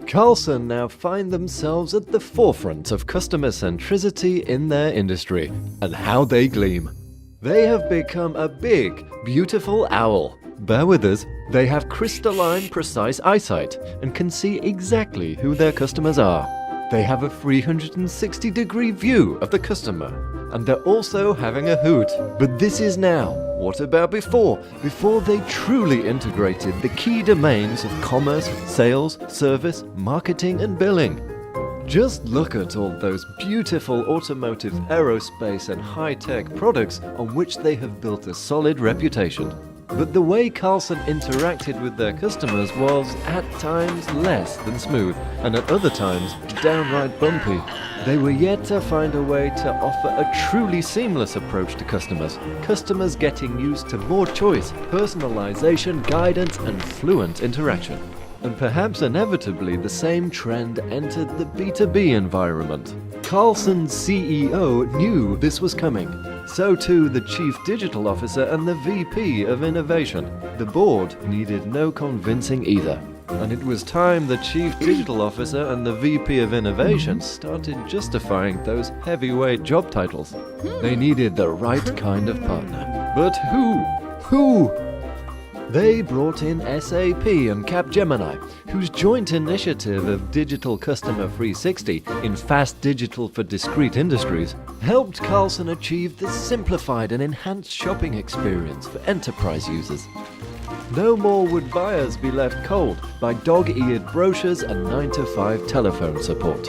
Karlsson now find themselves at the forefront of customer centricity in their industry, and how they gleam. They have become a big, beautiful owl. Bear with us, they have crystalline, precise eyesight and can see exactly who their customers are. They have a 360-degree view of the customer, and they're also having a hoot. But this is now. What about before? Before they truly integrated the key domains of commerce, sales, service, marketing and billing. Just look at all those beautiful automotive, aerospace and high-tech products on which they have built a solid reputation. But the way Karlsson interacted with their customers was, at times, less than smooth, and at other times, downright bumpy. They were yet to find a way to offer a truly seamless approach to customers. Customers getting used to more choice, personalization, guidance, and fluent interaction. And perhaps inevitably the same trend entered the B2B environment. Karlsson's CEO knew this was coming. So too the Chief Digital Officer and the VP of Innovation. The board needed no convincing either. And it was time the Chief Digital Officer and the VP of Innovation started justifying those heavyweight job titles. They needed the right kind of partner. But who? They brought in SAP and Capgemini, whose joint initiative of Digital Customer 360 in Fast Digital for Discrete Industries helped Karlsson achieve the simplified and enhanced shopping experience for enterprise users. No more would buyers be left cold by dog-eared brochures and 9-to-5 telephone support.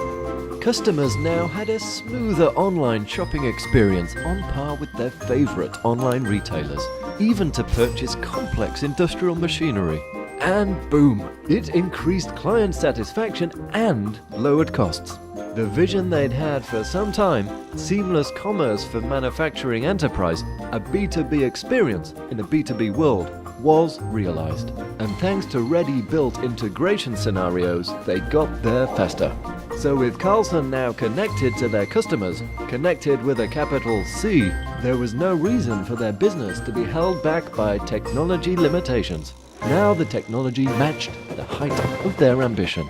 Customers now had a smoother online shopping experience on par with their favorite online retailers, even to purchase complex industrial machinery. And boom, it increased client satisfaction and lowered costs. The vision they'd had for some time, seamless commerce for manufacturing enterprise, a B2B experience in a B2B world, was realized. And thanks to ready-built integration scenarios, they got there faster. So with Karlsson now connected to their customers, connected with a capital C, there was no reason for their business to be held back by technology limitations. Now the technology matched the height of their ambition.